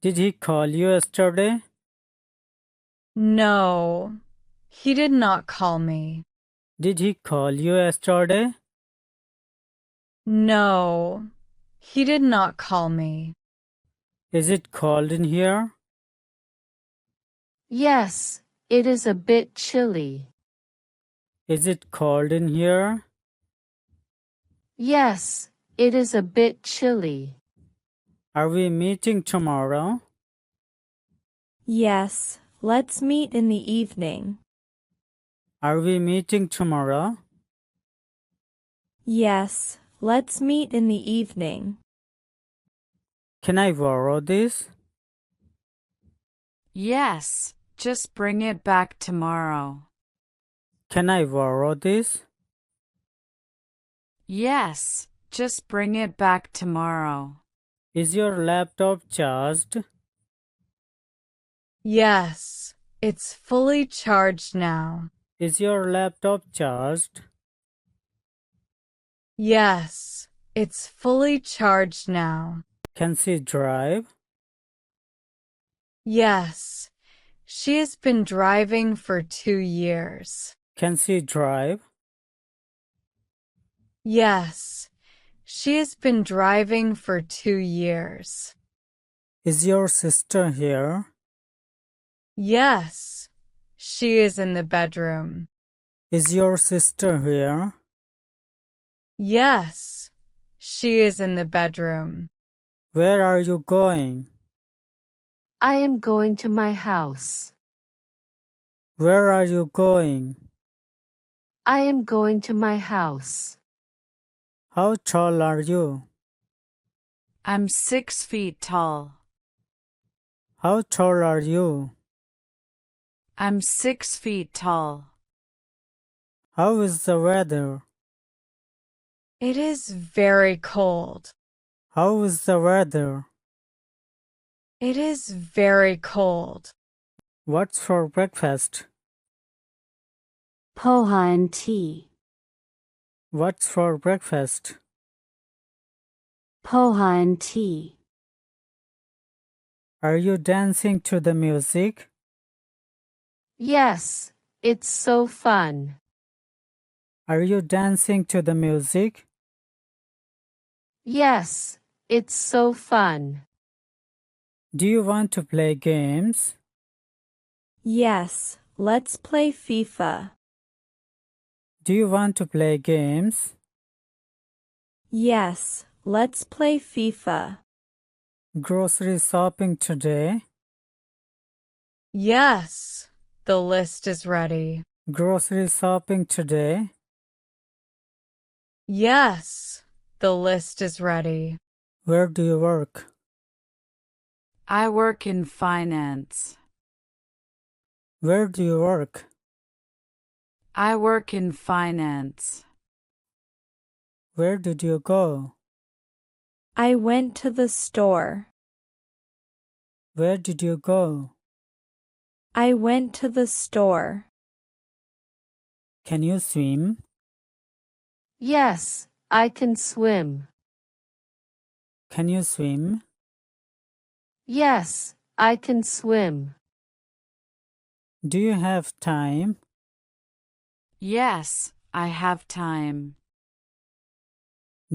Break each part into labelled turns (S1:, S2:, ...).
S1: Did he call you yesterday?
S2: No, he did not call me.
S1: Did he call you yesterday?
S2: No, he did not call me.
S1: Is it cold in here?
S3: Yes, it is a bit chilly.
S1: Is it cold in here?
S3: Yes, it is a bit chilly.
S1: Are we meeting tomorrow?
S4: Yes, let's meet in the evening.
S1: Are we meeting tomorrow?
S4: Yes, let's meet in the evening.
S1: Can I borrow this?
S5: Yes, just bring it back tomorrow.
S1: Can I borrow this?
S5: Yes, just bring it back tomorrow.
S1: Is your laptop charged?
S2: Yes, it's fully charged now.
S1: Is your laptop charged?
S2: Yes, it's fully charged now.
S1: Can she drive?
S2: Yes, she has been driving for 2 years.
S1: Can she drive?
S2: Yes, she has been driving for 2 years.
S1: Is your sister here?
S2: Yes, she is in the bedroom.
S1: Is your sister here?
S2: Yes, she is in the bedroom.
S1: Where are you going?
S3: I am going to my house.
S1: Where are you going?
S3: I am going to my house.
S1: How tall are you?
S5: I'm 6 feet tall.
S1: How tall are you?
S5: I'm 6 feet tall.
S1: How is the weather?
S2: It is very cold.
S1: How is the weather?
S2: It is very cold.
S1: What's for breakfast?
S3: Poha and tea.
S1: What's for breakfast?
S3: Poha and tea.
S1: Are you dancing to the music?
S3: Yes, it's so fun.
S1: Are you dancing to the music?
S3: Yes, it's so fun.
S1: Do you want to play games?
S4: Yes, let's play FIFA.
S1: Do you want to play games?
S4: Yes, let's play FIFA.
S1: Grocery shopping today?
S2: Yes, the list is ready.
S1: Grocery shopping today?
S2: Yes, the list is ready.
S1: Where do you work?
S5: I work in finance.
S1: Where do you work?
S5: I work in finance.
S1: Where did you go?
S4: I went to the store.
S1: Where did you go?
S4: I went to the store.
S1: Can you swim?
S3: Yes, I can swim.
S1: Can you swim?
S3: Yes, I can swim.
S1: Do you have time?
S5: Yes, I have time.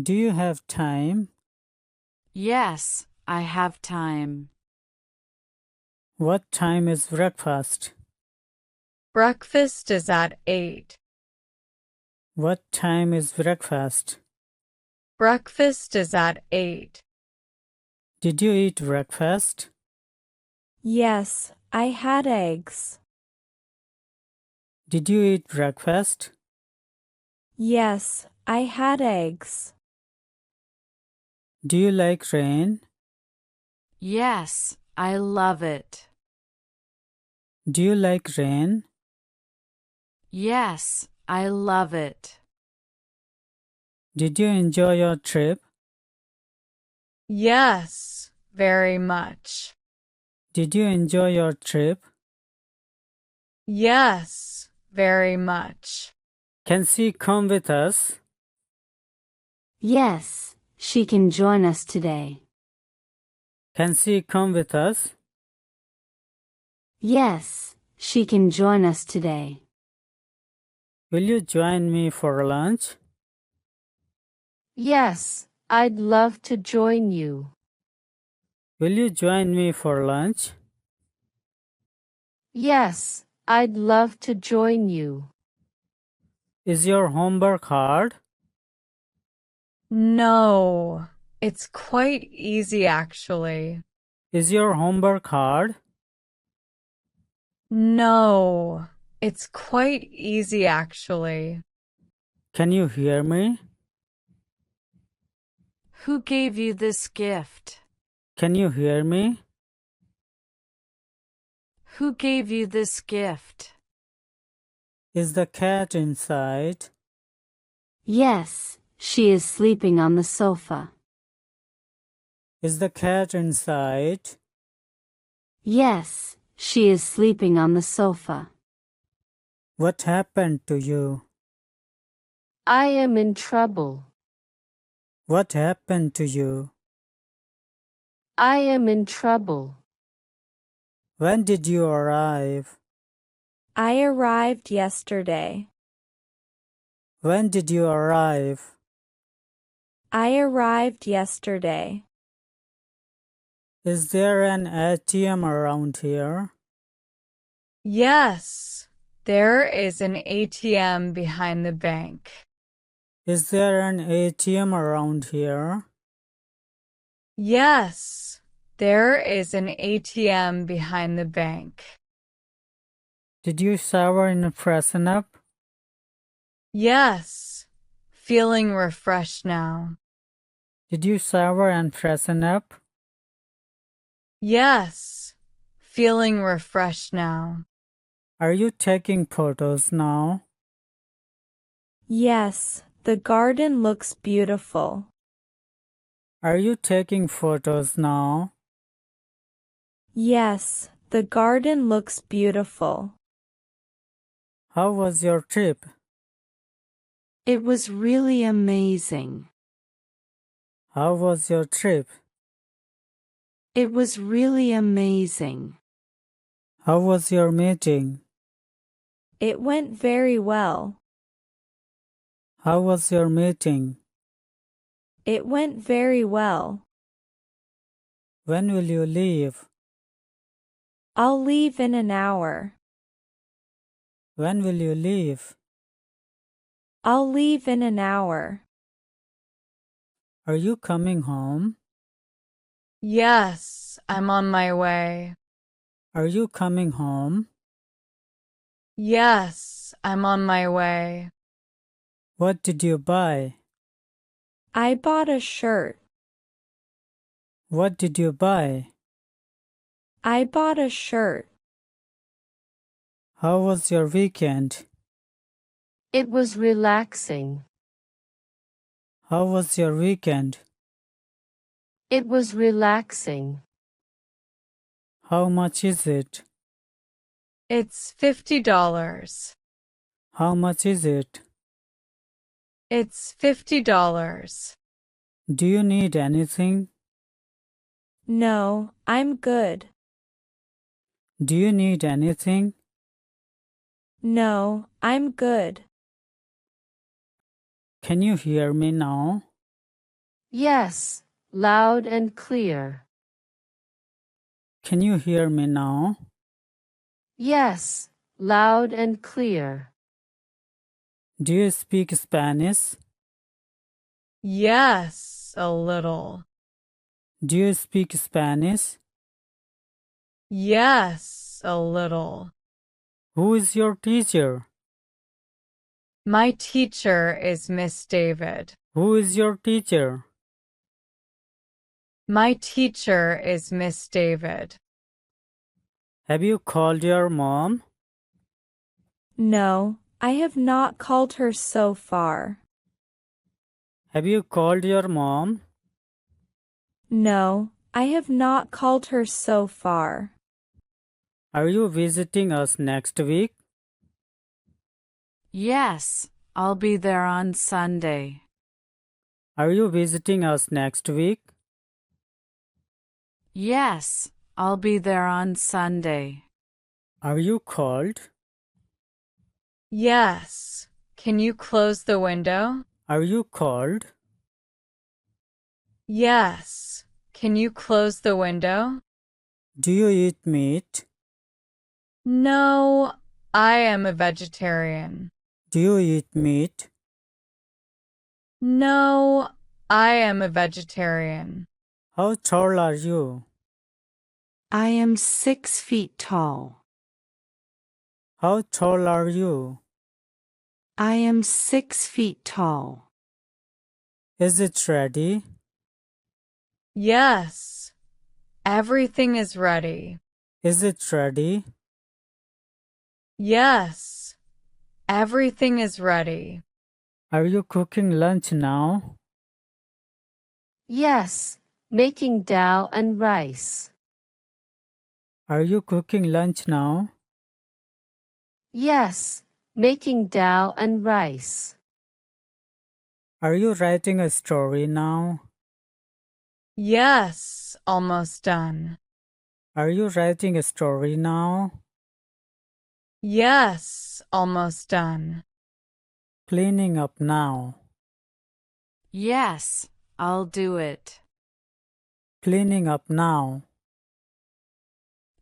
S1: Do you have time?
S5: Yes, I have time.
S1: What time is breakfast?
S2: Breakfast is at 8.
S1: What time is breakfast?
S2: Breakfast is at 8.
S1: Did you eat breakfast?
S4: Yes, I had eggs.
S1: Did you eat breakfast?
S4: Yes, I had eggs.
S1: Do you like rain?
S5: Yes, I love it.
S1: Do you like rain?
S5: Yes, I love it.
S1: Did you enjoy your trip?
S2: Yes, very much.
S1: Did you enjoy your trip?
S2: Yes, very much.
S1: Can she come with us?
S3: Yes, she can join us today.
S1: Can she come with us?
S6: Yes, she can join us today.
S1: Will you join me for lunch?
S3: Yes, I'd love to join you.
S1: Will you join me for lunch?
S3: Yes, I'd love to join you.
S1: Is your homework hard?
S2: No, it's quite easy actually.
S1: Is your homework hard?
S2: No, it's quite easy actually.
S1: Can you hear me?
S5: Who gave you this gift?
S1: Can you hear me?
S5: Who gave you this gift?
S1: Is the cat inside?
S6: Yes, she is sleeping on the sofa.
S1: Is the cat inside?
S6: Yes, she is sleeping on the sofa.
S1: What happened to you?
S3: I am in trouble.
S1: What happened to you?
S3: I am in trouble.
S1: When did you arrive?
S4: I arrived yesterday.
S1: When did you arrive?
S4: I arrived yesterday.
S1: Is there an ATM around here?
S2: Yes, there is an ATM behind the bank.
S1: Is there an ATM around here?
S2: Yes, there is an ATM behind the bank.
S1: Did you shower and freshen up?
S2: Yes, feeling refreshed now.
S1: Did you shower and freshen up?
S2: Yes, feeling refreshed now.
S1: Are you taking photos now?
S4: Yes, the garden looks beautiful.
S1: Are you taking photos now?
S4: Yes, the garden looks beautiful.
S1: How was your trip?
S6: It was really amazing.
S1: How was your trip?
S6: It was really amazing.
S1: How was your meeting?
S4: It went very well.
S1: How was your meeting?
S4: It went very well.
S1: When will you leave?
S4: I'll leave in an hour.
S1: When will you leave?
S4: I'll leave in an hour.
S1: Are you coming home?
S2: Yes, I'm on my way.
S1: Are you coming home?
S2: Yes, I'm on my way.
S1: What did you buy?
S4: I bought a shirt.
S1: What did you buy?
S4: I bought a shirt.
S1: How was your weekend?
S3: It was relaxing.
S1: How was your weekend?
S3: It was relaxing.
S1: How much is it?
S2: It's $50.
S1: How much is it?
S2: It's $50.
S1: Do you need anything?
S4: No, I'm good.
S1: Do you need anything?
S4: No, I'm good.
S1: Can you hear me now?
S3: Yes, loud and clear.
S1: Can you hear me now?
S3: Yes, loud and clear.
S1: Do you speak Spanish?
S2: Yes, a little.
S1: Do you speak Spanish?
S2: Yes, a little.
S1: Who is your teacher?
S2: My teacher is Miss David.
S1: Who is your teacher?
S2: My teacher is Miss David.
S1: Have you called your mom?
S4: No, I have not called her so far.
S1: Have you called your mom?
S4: No, I have not called her so far.
S1: Are you visiting us next week?
S5: Yes, I'll be there on Sunday.
S1: Are you visiting us next week?
S5: Yes, I'll be there on Sunday.
S1: Are you cold?
S2: Yes. Can you close the window?
S1: Are you cold?
S2: Yes. Can you close the window?
S1: Do you eat meat?
S2: No, I am a vegetarian.
S1: Do you eat meat?
S2: No, I am a vegetarian.
S1: How tall are you?
S6: I am 6 feet tall.
S1: How tall are you?
S6: I am 6 feet tall.
S1: Is it ready?
S2: Yes. Everything is ready.
S1: Is it ready?
S2: Yes. Everything is ready.
S1: Are you cooking lunch now?
S3: Yes, making dal and rice.
S1: Are you cooking lunch now?
S3: Yes, making dal and rice.
S1: Are you writing a story now?
S2: Yes, almost done.
S1: Are you writing a story now?
S2: Yes, almost done.
S1: Cleaning up now.
S5: Yes, I'll do it.
S1: Cleaning up now.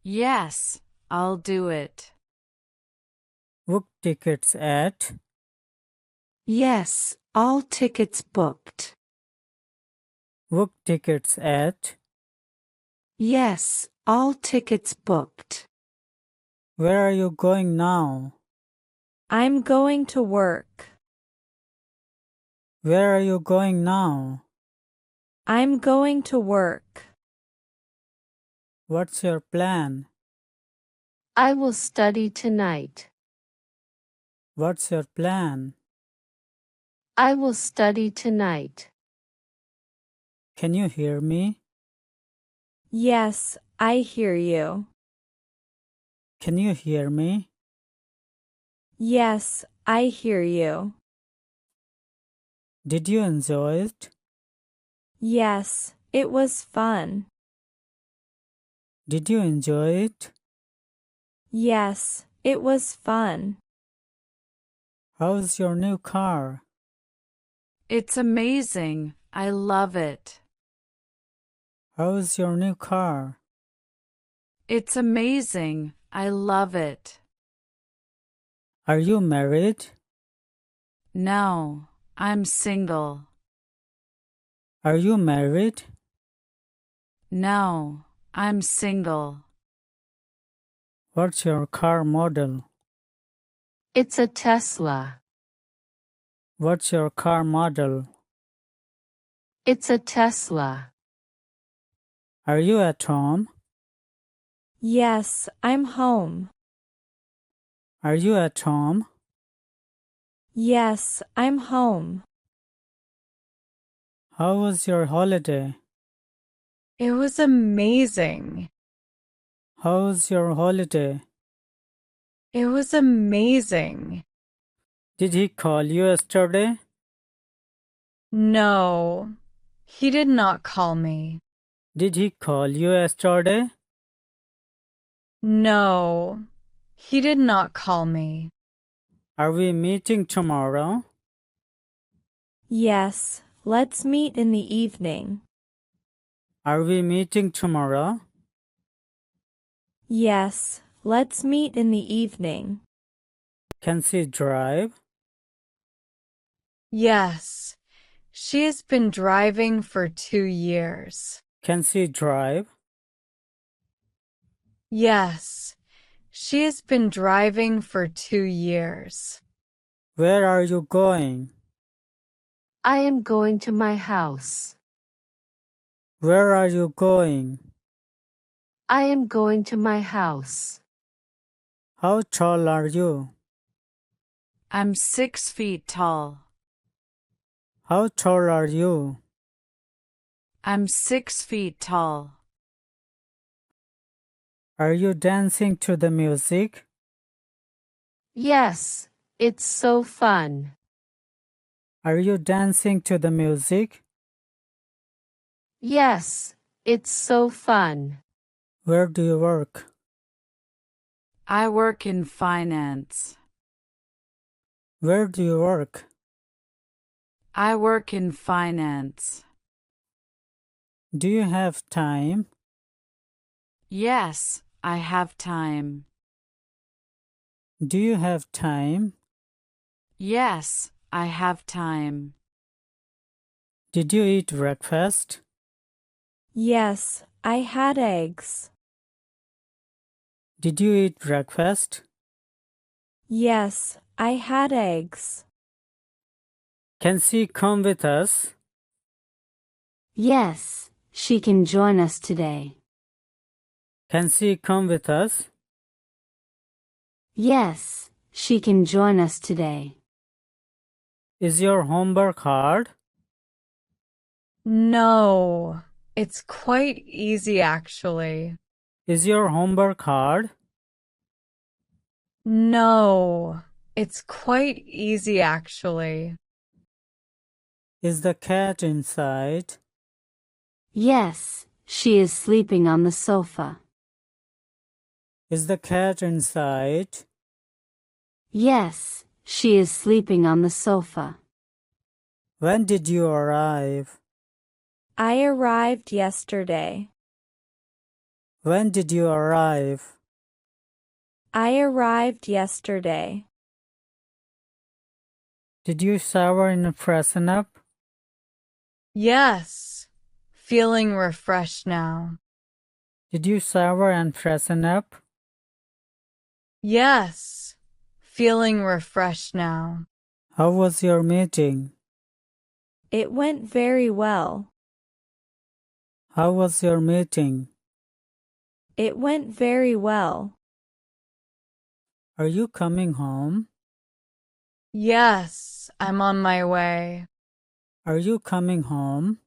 S5: Yes, I'll do it.
S1: Book tickets at.
S6: Yes, all tickets booked.
S1: Book tickets at.
S6: Yes, all tickets booked.
S1: Where are you going now?
S4: I'm going to work.
S1: Where are you going now?
S4: I'm going to work.
S1: What's your plan?
S3: I will study tonight.
S1: What's your plan?
S3: I will study tonight.
S1: Can you hear me?
S4: Yes, I hear you.
S1: Can you hear me?
S4: Yes, I hear you.
S1: Did you enjoy it?
S4: Yes, it was fun.
S1: Did you enjoy it?
S4: Yes, it was fun.
S1: How's your new car?
S5: It's amazing. I love it.
S1: How's your new car?
S5: It's amazing. I love it.
S1: Are you married?
S5: No, I'm single.
S1: Are you married?
S5: No, I'm single.
S1: What's your car model?
S3: It's a Tesla.
S1: What's your car model?
S3: It's a Tesla.
S1: Are you at home?
S4: Yes, I'm home.
S1: Are you at home?
S4: Yes, I'm home.
S1: How was your holiday?
S2: It was amazing.
S1: How was your holiday?
S2: It was amazing.
S1: Did he call you yesterday?
S2: No, he did not call me.
S1: Did he call you yesterday?
S2: No, he did not call me.
S1: Are we meeting tomorrow?
S4: Yes, let's meet in the evening.
S1: Are we meeting tomorrow?
S4: Yes, let's meet in the evening.
S1: Can she drive?
S2: Yes, she has been driving for 2 years.
S1: Can she drive?
S2: Yes, she has been driving for 2 years.
S1: Where are you going?
S3: I am going to my house.
S1: Where are you going?
S3: I am going to my house.
S1: How tall are you?
S5: I'm 6 feet tall.
S1: How tall are you?
S5: I'm 6 feet tall.
S1: Are you dancing to the music?
S3: Yes, it's so fun.
S1: Are you dancing to the music?
S3: Yes, It's so fun.
S1: Where do you work?
S5: I work in finance.
S1: Where do you work?
S5: I work in finance.
S1: Do you have time?
S5: Yes, I have time.
S1: Do you have time?
S5: Yes, I have time.
S1: Did you eat breakfast?
S4: Yes, I had eggs.
S1: Did you eat breakfast?
S4: Yes, I had eggs.
S1: Can she come with us?
S6: Yes, she can join us today.
S1: Can she come with us?
S6: Yes, she can join us today.
S1: Is your homework hard?
S2: No, it's quite easy actually.
S1: Is your homework hard?
S2: No, it's quite easy actually.
S1: Is the cat inside?
S6: Yes, she is sleeping on the sofa.
S1: Is the cat inside?
S6: Yes, she is sleeping on the sofa.
S1: When did you arrive?
S4: I arrived yesterday.
S1: When did you arrive?
S4: I arrived yesterday.
S1: Did you shower and freshen up?
S2: Yes, feeling refreshed now.
S1: Did you shower and freshen up?
S2: Yes, feeling refreshed now.
S1: How was your meeting?
S4: It went very well.
S1: How was your meeting?
S4: It went very well.
S1: Are you coming home?
S2: Yes, I'm on my way.
S1: Are you coming home?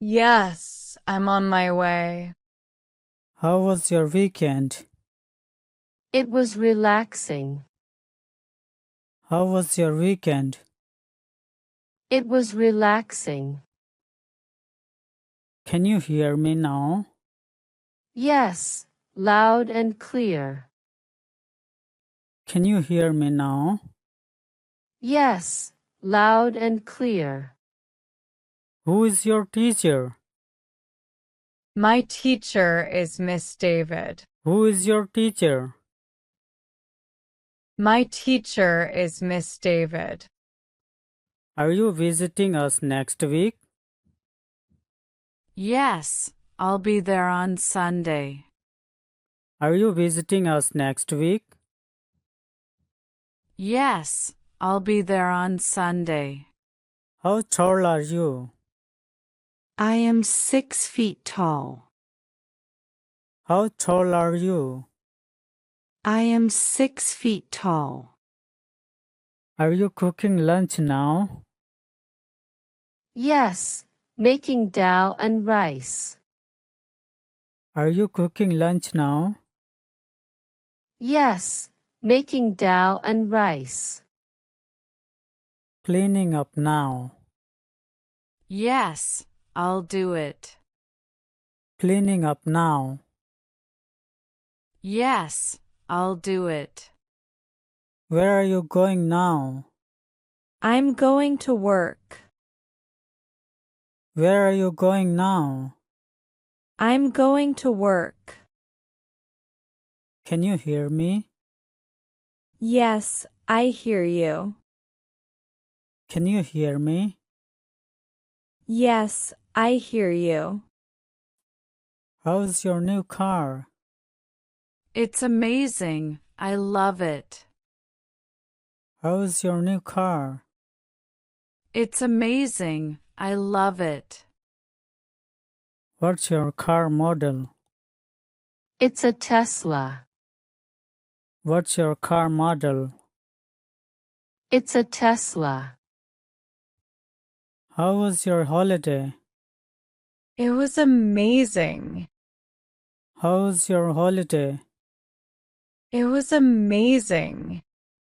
S2: Yes, I'm on my way.
S1: How was your weekend?
S3: It was relaxing.
S1: How was your weekend?
S3: It was relaxing.
S1: Can you hear me now?
S3: Yes, loud and clear.
S1: Can you hear me now?
S3: Yes, loud and clear.
S1: Who is your teacher?
S2: My teacher is Miss David.
S1: Who is your teacher?
S2: My teacher is Miss David.
S1: Are you visiting us next week?
S5: Yes, I'll be there on Sunday.
S1: Are you visiting us next week?
S5: Yes, I'll be there on Sunday.
S1: How tall are you?
S6: I am 6 feet tall.
S1: How tall are you?
S6: I am 6 feet tall.
S1: Are you cooking lunch now?
S3: Yes, making dal and rice.
S1: Are you cooking lunch now?
S3: Yes, making dal and rice.
S1: Cleaning up now.
S5: Yes, I'll do it.
S1: Cleaning up now.
S5: Yes, I'll do it.
S1: Where are you going now?
S4: I'm going to work.
S1: Where are you going now?
S4: I'm going to work.
S1: Can you hear me?
S4: Yes, I hear you.
S1: Can you hear me?
S4: Yes, I hear you.
S1: How's your new car?
S5: It's amazing. I love it.
S1: How's your new car?
S5: It's amazing. I love it.
S1: What's your car model?
S3: It's a Tesla.
S1: What's your car model?
S3: It's a Tesla.
S1: How was your holiday?
S2: It was amazing.
S1: How's your holiday?
S2: It was amazing.